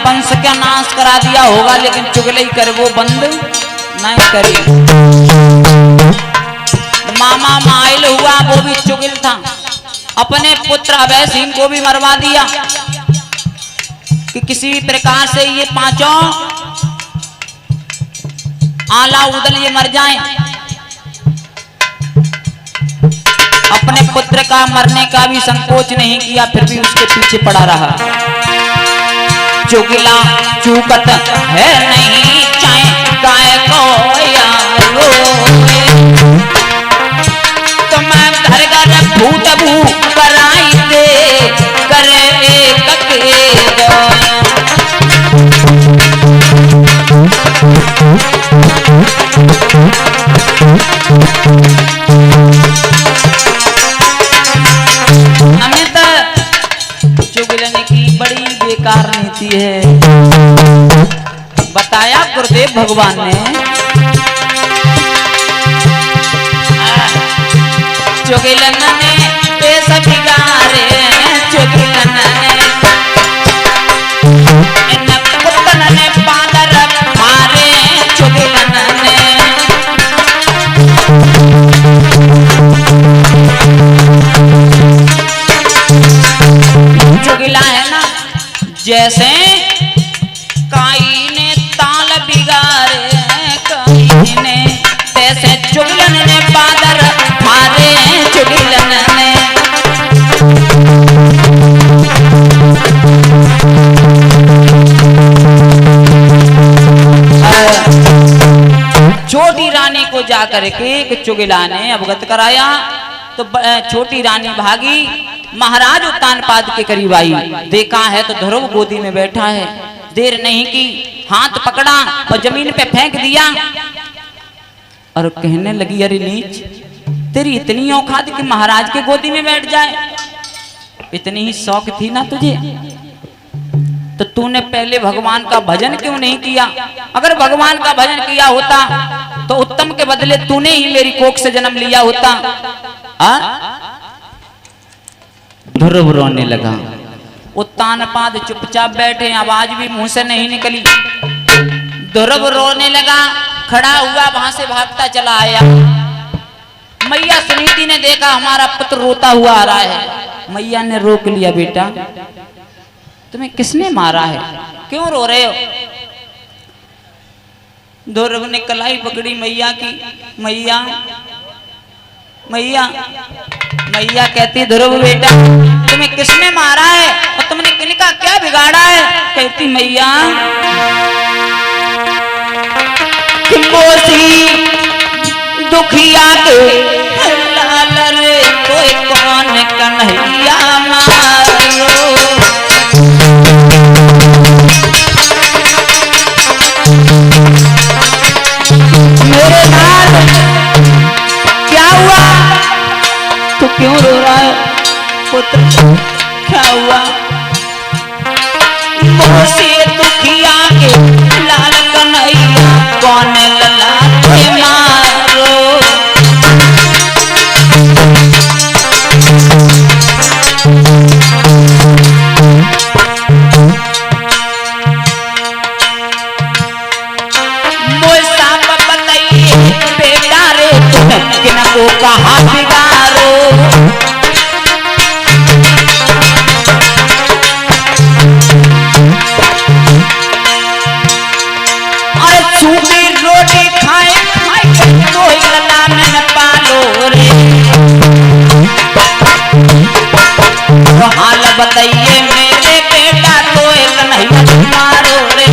वंश का नाश करा दिया होगा, लेकिन चुगली कर वो बंद नहीं करी। मामा माइल हुआ, वो भी चुगिल था, अपने पुत्र अभय सिंह को भी मरवा दिया कि किसी भी प्रकार से ये पांचों आला उदल ये मर जाएं। अपने पुत्र का मरने का भी संकोच नहीं किया, फिर भी उसके पीछे पड़ा रहा। चुगला चूकत है नहीं चाहे गाय को यारो, तो मैं घर घर भूत भू कराई दे करे एक अमित चुगलने की बड़ी बेकार नीति है। बताया गुरुदेव भगवान ने, चुगलन ने पेश बिगारे, चुगलन ने इन पुतन ने बादर मारे, चुगलन ने चुगला है ना, जैसे काई ने ताल बिगारे काई ने, तैसे चुगलन ने बादर मारे, चुगलन ने छोटी रानी को जाकर के एक चुगला ने अवगत कराया, तो छोटी रानी भागी, महाराज उत्तानपाद के करीब आई, देखा है तो ध्रुव गोदी में बैठा है। देर नहीं की, हाथ पकड़ा और जमीन पे फेंक दिया और कहने लगी, अरे नीच, तेरी इतनी औकात कि महाराज के गोदी में बैठ जाए, इतनी ही शौक थी ना तुझे, तो तूने पहले भगवान का भजन क्यों नहीं किया? अगर भगवान का भजन किया होता तो उत्तम के बदले तूने ही मेरी कोख से जन्म लिया होता। ध्रुव रोने लगा। उत्तानपाद चुपचाप बैठे, आवाज भी मुंह से नहीं निकली। ध्रुव रोने लगा, खड़ा हुआ, वहां से भागता चला आया। मैया सुनीति ने देखा हमारा पुत्र रोता हुआ आ रहा है। मैया ने रोक लिया, बेटा तुम्हें किसने मारा है, क्यों रो रहे हो? ध्रुव ने कलाई पकड़ी मैया की। मैया मैया मैया कहती, ध्रुव बेटा तुम्हें किसने मारा है और तुमने किनका क्या बिगाड़ा है? कहती, मैया दुखिया के लाल रे कोई कौन कन्हैया मारो। मेरे लाल क्या हुआ, तू क्यों रो रहा है पुत्र, क्या हुआ? मोसे दुखिया के लाल कन्हैया कौन ललाटे मारो। किनको कहा बिगारो, अरे सूखी रोटी खाए खाए तो गला में न पालो रे। तो हाल बताइए मेरे बेटा तो नहीं मारो रे।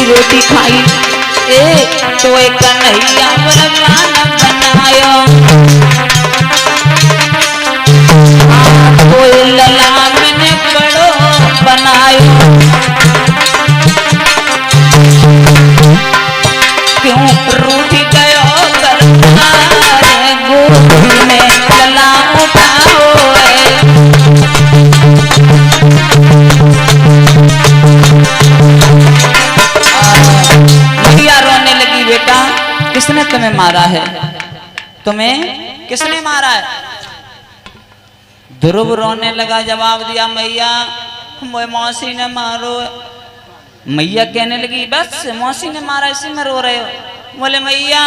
पूरी रोटी खाई। ए तो एक कन्हैया बलवान बनायो, कोई लला मैंने बड़ो बनायो। क्यों रूठ गयो करतार, गोद में लला उठाओ। मैया रोने लगी, बेटा किसने तुम्हें मारा है, तुम्हें किसने मारा है? ध्रुव रोने लगा, जवाब दिया मैया मौसी ने मारो। मैया कहने लगी बस मौसी ने मारा इसी में रो रहे हो? बोले मैया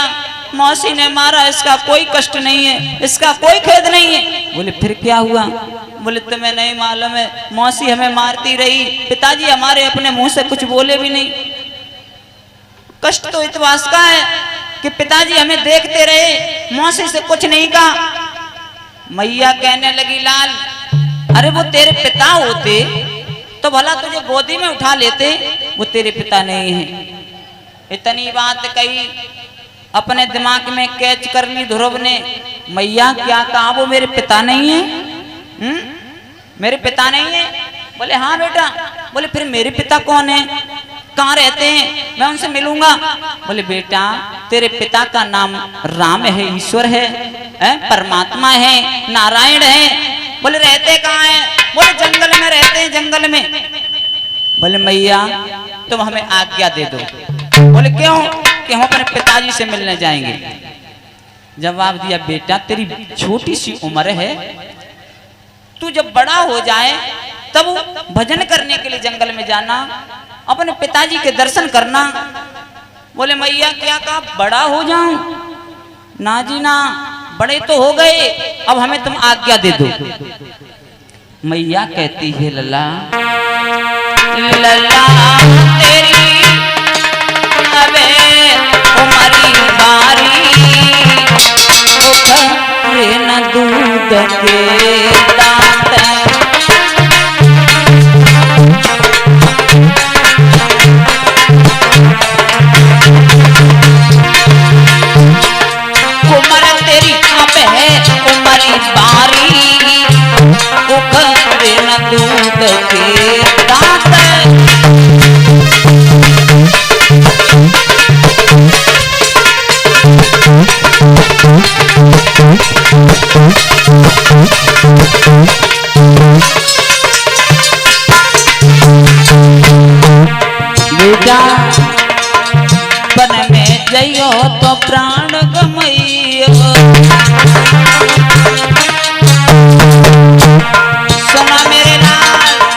मौसी ने मारा, इसका कोई कष्ट नहीं है, इसका कोई खेद नहीं है। बोले फिर क्या हुआ? बोले तुम्हें नहीं मालूम है, मौसी हमें मारती रही, पिताजी हमारे अपने मुंह से कुछ बोले भी नहीं। कष्ट तो इतवास का है कि पिताजी हमें देखते रहे, मौसी से कुछ नहीं कहा। मैया कहने लगी लाल अरे वो तेरे पिता होते तो भला तुझे गोदी में उठा लेते, वो तेरे पिता नहीं है। इतनी बात कही, अपने दिमाग में कैच कर ली ध्रुव ने। मैया क्या कहा, वो मेरे पिता नहीं है? मेरे पिता नहीं है? बोले हाँ बेटा। बोले फिर मेरे पिता कौन है, कहाँ रहते हैं, मैं उनसे मिलूंगा। बोले बेटा तेरे पिता का नाम राम है, ईश्वर है, परमात्मा है, नारायण है। बोले रहते कहाँ हैं? बोले जंगल में रहते हैं, जंगल में। बोले मैया तुम हमें आज्ञा दे दो। बोले क्यों? कि हम अपने पिताजी से मिलने जाएंगे। जवाब दिया बेटा तेरी छोटी सी उम्र है, तू जब बड़ा हो जाए तब भजन करने के लिए जंगल में जाना, अपने पिताजी के दर्शन करना। बोले मैया क्या कहा, बड़ा हो जाऊं? ना जी ना, बड़े तो हो गए, अब हमें तुम आज्ञा दे दो। मैया कहती है लला लला तेरी अबे उमरी बारी, उठे न दूध के दांत। उमर तेरी अब है उमरी बारी, उखरे न दूध के दांत। बेटा बन में जइयो तो प्राण गमइयो, सुना मेरे लाल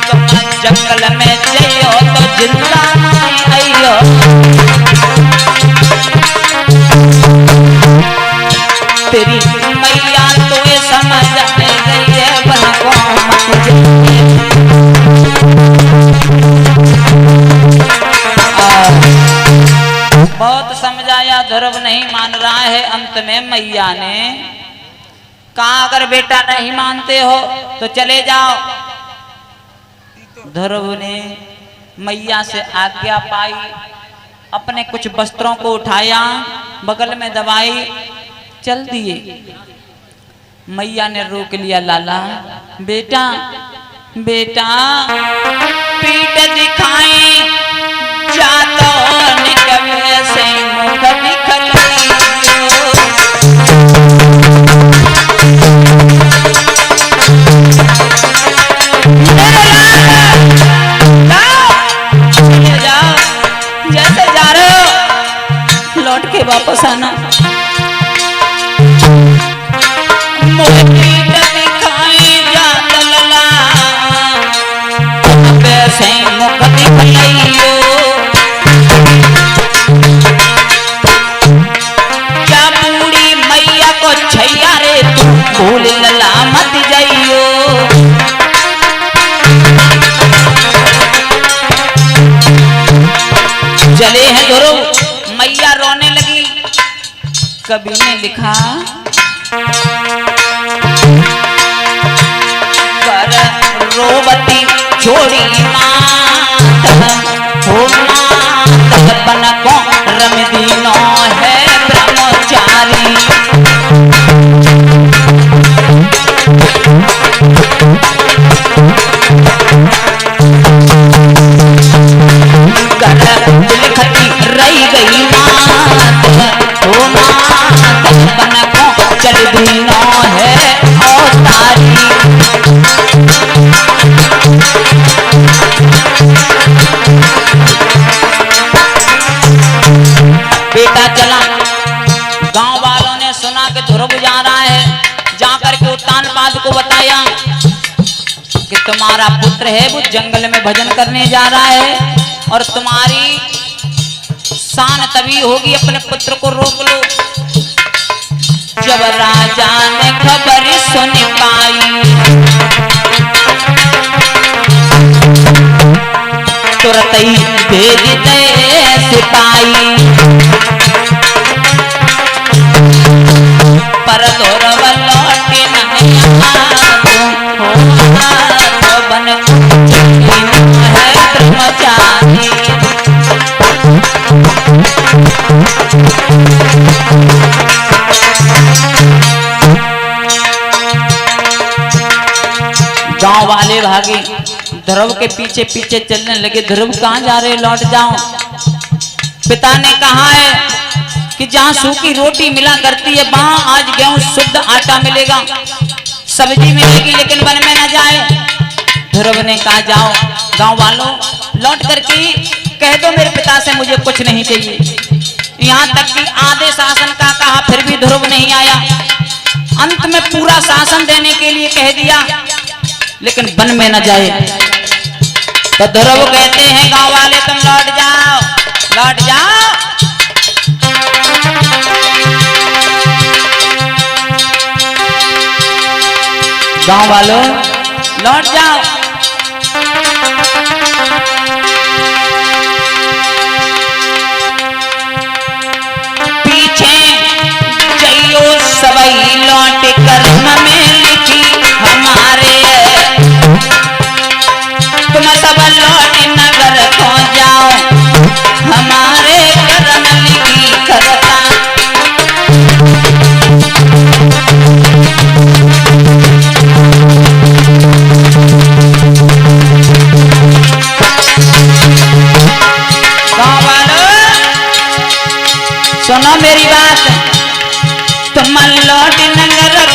तुम जंगल में जइयो तो जिंदा नहीं आइयो। तेरी मैया तो ये समझ गई है, बन को मत बहुत समझाया, ध्रुव नहीं मान रहा है। अंत में मैया ने कहा अगर बेटा नहीं मानते हो तो चले जाओ। ध्रुव ने मैया से आज्ञा पाई, अपने कुछ वस्त्रों को उठाया, बगल में दबाई, चल दिए। मैया ने रोक लिया, लाला बेटा बेटा पीठ दिखाई जातो निकले से मुख दिखलाइयो। जाओ जैसे जा रहे हो लौट के वापस आना। पीठ दिखाई जात लला, वैसे मुख दिखलाइयो। क्या बूढ़ी मैया को छैया रे तू भूल लला मत जाइयो। चले हैं ध्रुव, मैया रोने लगी। कवि ने लिखा कर रोवती छोड़ी मात हो मात। तुम्हारा पुत्र है वो जंगल में भजन करने जा रहा है और तुम्हारी शान तभी होगी, अपने पुत्र को रोक लो। जब राजा ने खबर सुन पाई तुरंत ही भेज दे सिपाही, पर धुरव लौट नहीं तो बन है ब्रह्मचारी। गांव वाले भागे, ध्रुव के पीछे पीछे चलने लगे। ध्रुव कहाँ जा रहे, लौट जाओ। पिता ने कहा है कि जहाँ सूखी रोटी मिला करती है वहां आज गेहूं शुद्ध आटा मिलेगा, सब्जी मिलेगी, लेकिन वन में न जाए। ध्रुव ने कहा जाओ गांव वालों, लौट करके कह दो मेरे पिता से मुझे कुछ नहीं चाहिए। यहाँ तक कि आधे शासन का कहा फिर भी ध्रुव नहीं आया। अंत में पूरा शासन देने के लिए कह दिया, लेकिन वन में न जाए। तो ध्रुव कहते हैं गांव वाले तुम लौट जाओ, लौट जाओ। गांव वालों लौट जाओ। पीछे जइयो सबई लौट कर्म में लिखी हमारे, तुम सब लौट नगर को जाओ, हमारे कर्म लिखी करता। सुनो मेरी बात, तुम लौट नगर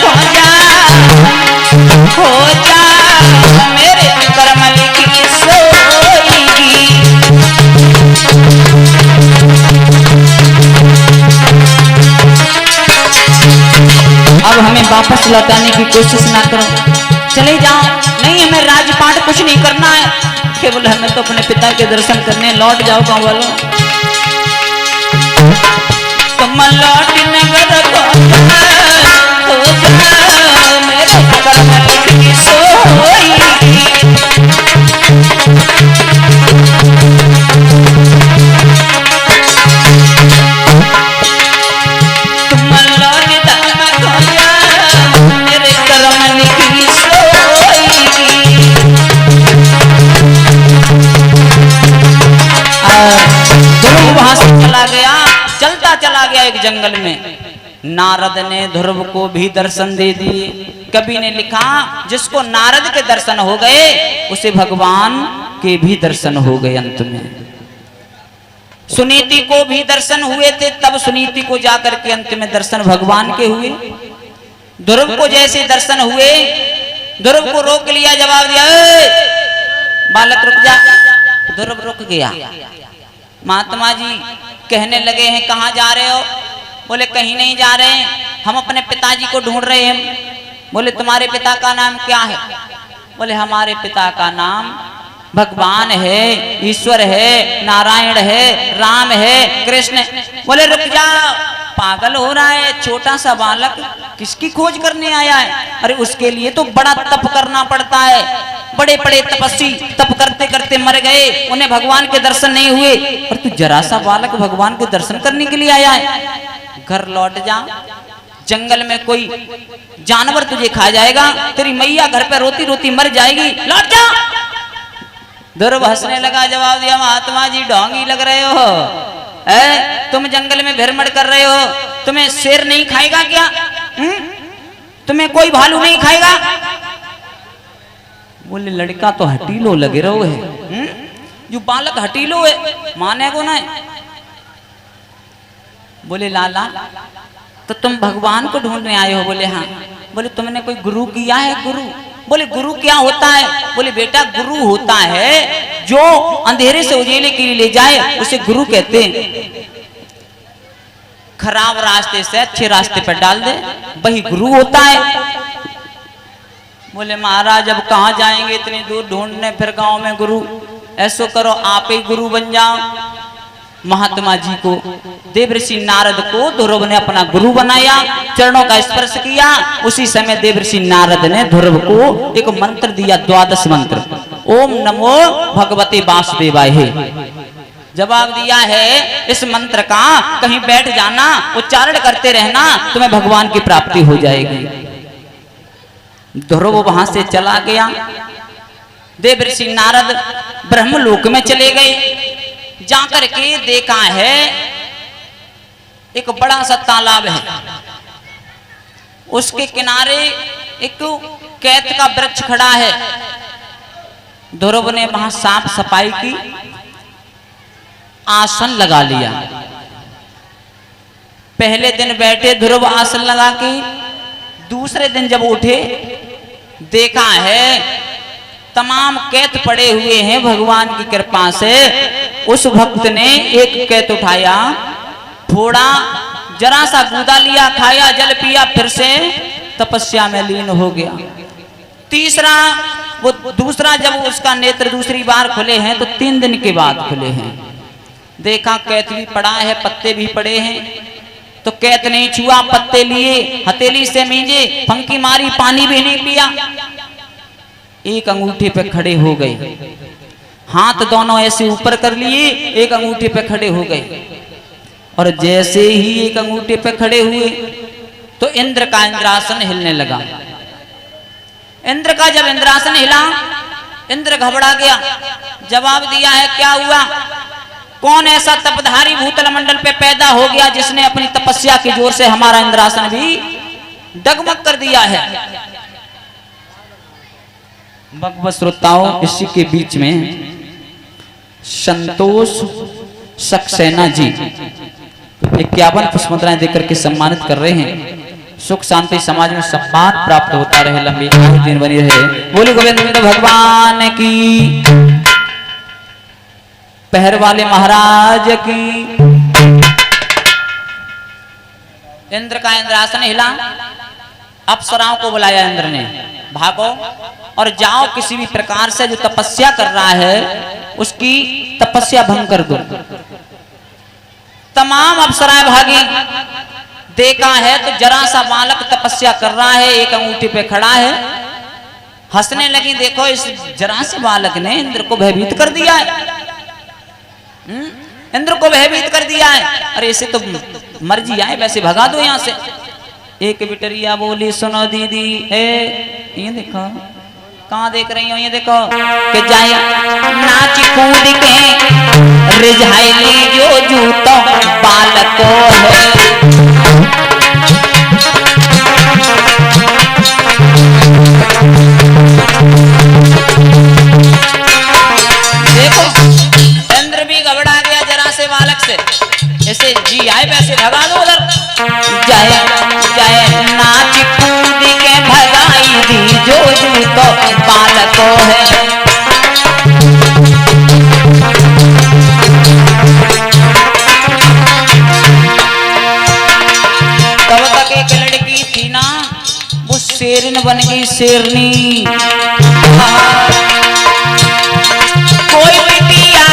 हो जा मेरे कर्म लिखी सोएगी। अब हमें वापस लौटाने की कोशिश ना करो, चले जाओ। नहीं, हमें राजपाट कुछ नहीं करना है, केवल हमें तो अपने पिता के दर्शन करने। लौट जाओ गाँव वालों। तुम लौट नगर को हो जा मेरे कर्म लिखी सोएगी। तुम लौट धाम को जा मेरे कर्म लिखी सोएगी। ध्रुव वहां से चला गया, चलता चला गया एक जंगल में। नारद ने ध्रुव को भी दर्शन दे दिए। कवि ने लिखा जिसको नारद के दर्शन हो गए उसे भगवान के भी दर्शन हो गए। अंत में सुनीति को भी दर्शन हुए थे, तब सुनीति को जाकर के अंत में दर्शन भगवान के हुए। ध्रुव को जैसे दर्शन हुए, ध्रुव को रोक लिया, जवाब दिया बालक रुक जा। ध्रुव रुक गया। महात्मा जी कहने लगे हैं कहाँ जा रहे हो? बोले कहीं नहीं जा रहे हैं, हम अपने पिताजी को ढूंढ रहे हैं। बोले तुम्हारे पिता का नाम क्या है? बोले हमारे पिता का नाम भगवान है, ईश्वर है, नारायण है, राम है, कृष्ण। बोले रुक जाओ, पागल हो रहा है, छोटा सा बालक किसकी खोज करने आया है? अरे उसके लिए तो बड़ा तप करना पड़ता है। बड़े बड़े तपस्वी तप करते करते मर गए, उन्हें भगवान के दर्शन नहीं हुए, और तू जरा सा बालक भगवान के दर्शन करने के लिए आया है। घर लौट जा, जंगल में कोई जानवर तुझे खा जाएगा, तेरी मैया घर पे रोती रोती मर जाएगी, लौट जा। ध्रुव हंसने लगा, जवाब दिया महात्मा जी ढोंगी लग रहे हो, तुम जंगल में भिरमड़ कर रहे हो, तुम्हें शेर नहीं खाएगा क्या? तुम्हें कोई भालू नहीं खाएगा? बोले लड़का तो हटीलो लगे रहो है, जो बालक हटीलो है माने को ना। बोले लाला तो तुम भगवान को ढूंढने आए हो? बोले हाँ। बोले तुमने कोई गुरु किया है? गुरु? बोले गुरु क्या होता है? बोले बेटा गुरु होता है जो अंधेरे से उजाले के लिए ले जाए, उसे गुरु कहते हैं। खराब रास्ते से अच्छे रास्ते पर डाल दे, वही गुरु होता है। बोले महाराज अब कहाँ जाएंगे इतनी दूर ढूंढने, फिर गांव में गुरु, ऐसो करो आप ही गुरु बन जाओ। महात्मा जी को, देवर्षि नारद को ध्रुव ने अपना गुरु बनाया, चरणों का स्पर्श किया। उसी समय देवर्षि नारद ने ध्रुव को एक मंत्र दिया, 12 मंत्र, ओम नमो भगवते वासुदेवाय। जवाब दिया है इस मंत्र का, कहीं बैठ जाना, उच्चारण करते रहना, तुम्हें भगवान की प्राप्ति हो जाएगी। ध्रुव वहां से चला गया। देवर्षि नारद ब्रह्मलोक में चले गए। जाकर के देखा है एक बड़ा सा तालाब है, उसके किनारे एक कैत का वृक्ष खड़ा है। ध्रुव ने वहां साफ सफाई की, आसन लगा लिया। पहले दिन बैठे ध्रुव आसन लगा के, दूसरे दिन जब उठे देखा है तमाम कैत पड़े हुए हैं। भगवान की कृपा से उस भक्त ने एक कैत उठाया, थोड़ा जरा सा गूदा लिया, खाया, जल पिया, फिर से तपस्या में लीन हो गया। तीसरा वो दूसरा जब उसका नेत्र दूसरी बार खुले हैं तो 3 दिन के बाद खुले हैं। देखा कैत भी पड़ा है, पत्ते भी पड़े हैं, तो कैत नहीं छुआ, पत्ते लिए, हथेली से मींजे, फंकी मारी, पानी भी नहीं पिया। एक अंगूठे पे खड़े हो गए, हाथ दोनों ऐसे ऊपर कर लिए, एक अंगूठे पे खड़े हो गए। और जैसे ही एक अंगूठे पे खड़े हुए तो इंद्र का इंद्रासन हिलने लगा। इंद्र का जब इंद्रासन हिला, इंद्र घबरा गया। जवाब दिया है क्या हुआ, कौन ऐसा तपधारी भूतल मंडल पे पैदा हो गया जिसने अपनी तपस्या की जोर से हमारा इंद्रासन भी डगमग कर दिया है। भगवत श्रोताओं, इसी के बीच में संतोष सक्सेना जी 51 पुष्पमुद्राएं देकर के सम्मानित कर रहे हैं। सुख शांति समाज में सम्मान प्राप्त होता रहे, लंबी दिन बनी रहे। बोले गोविंद भगवान की, पहर वाले महाराज की। इंद्र का इंद्रासन हिला, अप्सराओं को बुलाया इंद्र ने, भागो और जाओ, किसी भी प्रकार से जो तपस्या कर रहा है उसकी तपस्या भंग कर दो। तमाम अप्सराएं भागी। देखा है तो जरा सा बालक तपस्या कर रहा है, एक अंगूठे पे खड़ा है, हंसने लगी। देखो इस जरा से बालक ने इंद्र को भयभीत कर दिया है, इंद्र को भयभीत कर दिया है। अरे इसे तो मर्जी आए वैसे भगा दो यहां से। एक बिटरिया बोली, सुनो दीदी, ये देखो, कहाँ देख रही हो, ये देखो कि जाए नाच कूद के रिझाइली जो जूतो बालको है। देखो इंद्र भी घबरा गया जरा से बालक से, ऐसे जी आए वैसे भगा दो उधर। जाए जाए नाच कूद के भगाई दी जो जूतो बालको है। तब तक एक लड़की थी ना, वो शेरनी बन गई, शेरनी। कोई बिटिया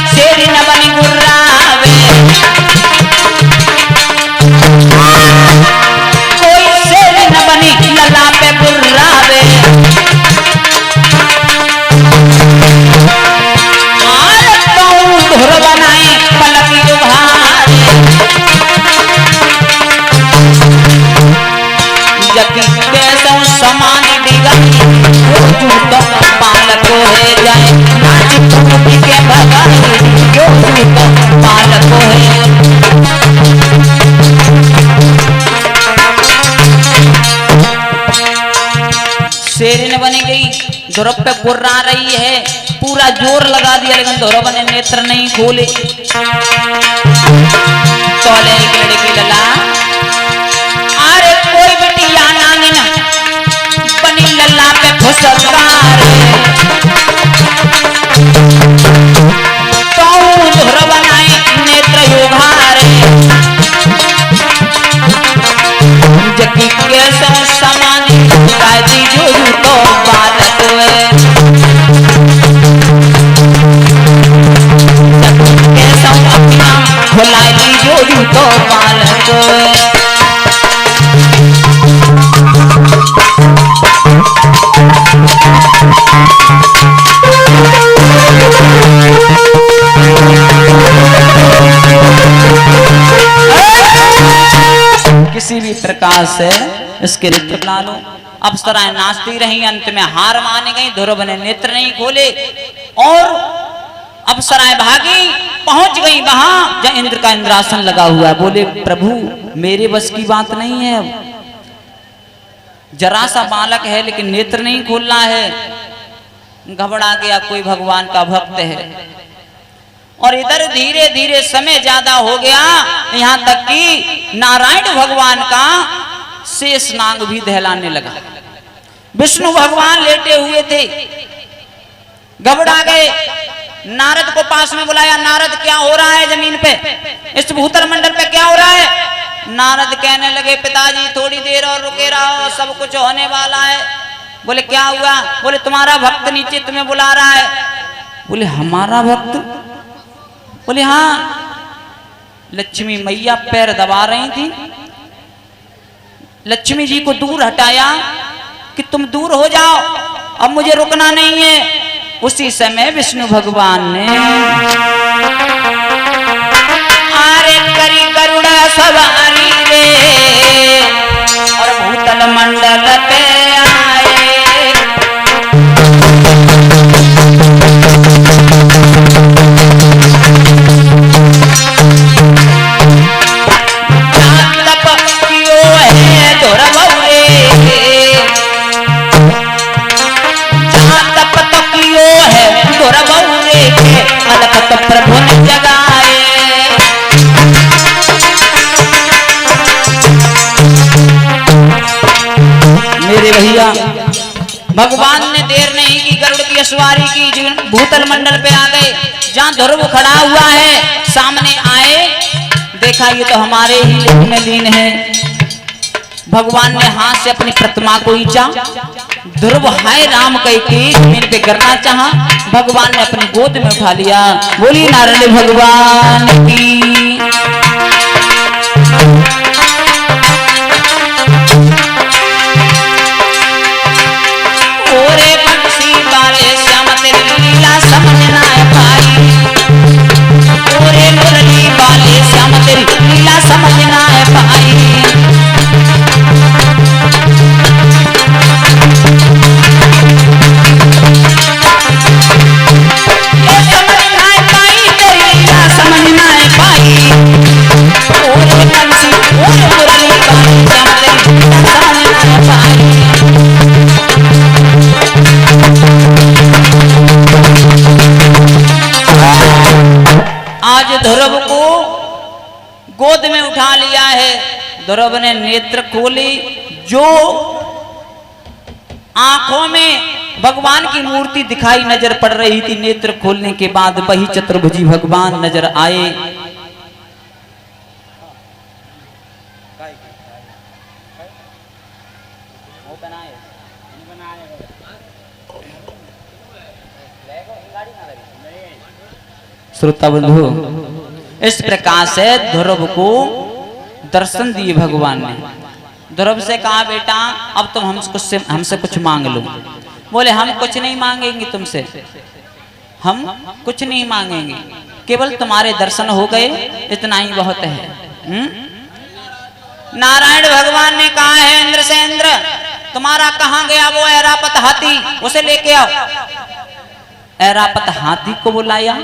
शेरनी बनी गुर्रावे, कोई शेरनी बनी लला पे गुर्रावे। धुर बनाए पलक उभारे, जबकि कैसों समान डिगाई वो जूतो बालको है। जाए नाच कूद के भगाई जो जूतो बालको है। शेरनी बन गई, ध्रुव पे गुर्रा रही है, पूरा जोर लगा दिया, लेकिन ध्रुव ने नेत्र नहीं खोले। तोले एक लड़की लला, अरे कोई बिटिया नागिन बनी लल्ला पे फुसकार, तो ध्रुव बनाए नेत्र योगारे। जबकि कैसे समान कायदी जो तो किसी भी प्रकार से इसके नेत्र बना लो। अप्सराएं नाचती रही, अंत में हार मान गई। ध्रुव ने नेत्र नहीं खोले और अप्सराएं भागी, पहुंच गई वहां जहां इंद्र का इंद्रासन लगा हुआ। बोले प्रभु मेरे बस की बात नहीं है, जरा सा बालक है लेकिन नेत्र नहीं खोलना है। घबरा गया, कोई भगवान का भक्त है। और इधर धीरे धीरे समय ज्यादा हो गया, यहां तक कि नारायण भगवान का शेष नाग भी दहलाने लगा। विष्णु भगवान लेटे हुए थे, घबरा गए। नारद को पास में बुलाया, नारद क्या हो रहा है जमीन पे, इस भूतल मंडल पे क्या हो रहा है। नारद कहने लगे पिताजी थोड़ी देर और रुके रहो, सब कुछ होने वाला है। बोले क्या हुआ। बोले तुम्हारा भक्त नीचे तुम्हें बुला रहा है। बोले हमारा भक्त। बोले हाँ। लक्ष्मी मैया पैर दबा रही थी, लक्ष्मी जी को दूर हटाया कि तुम दूर हो जाओ, अब मुझे रुकना नहीं है। उसी समय विष्णु भगवान ने आरे करी गरुड़ सवारी रे और भूतल मंडल पे आए। तो प्रभु ने जगाए। मेरे भैया भगवान ने देर नहीं की, गरुड़ की सवारी की, भूतल मंडल पे आ गए। जहां ध्रुव खड़ा हुआ है सामने आए, देखा ये तो हमारे ही लेख में लीन है। भगवान ने हाथ से अपनी प्रतिमा को खींचा, ध्रुव हाय राम कह के जमीन पे गिरना चाहा, भगवान ने अपनी गोद में उठा लिया। बोली नारायण भगवान की। ओरे बंसी वाले श्याम तेरी लीला समझ ना पाई, ओरे मुरली वाले श्याम तेरी लीला समझ ना पाई। आज ध्रुव को गोद में उठा लिया है। ध्रुव ने नेत्र खोली, जो आंखों में भगवान की मूर्ति दिखाई नजर पड़ रही थी, नेत्र खोलने के बाद वही चतुर्भुजी भगवान नजर आए। श्रोता बंधु, इस प्रकार से ध्रुव को दर्शन दिए भगवान ने। ध्रुव से कहा बेटा अब तुम हमसे कुछ मांग लो। बोले हम कुछ नहीं मांगेंगे तुमसे, हम कुछ नहीं मांगेंगे, केवल तुम्हारे दर्शन हो गए इतना ही बहुत है। नारायण भगवान ने कहा है इंद्र से, इंद्र तुम्हारा कहां गया वो ऐरापत हाथी, उसे लेके आओ। ऐरापत हाथी को बुलाया,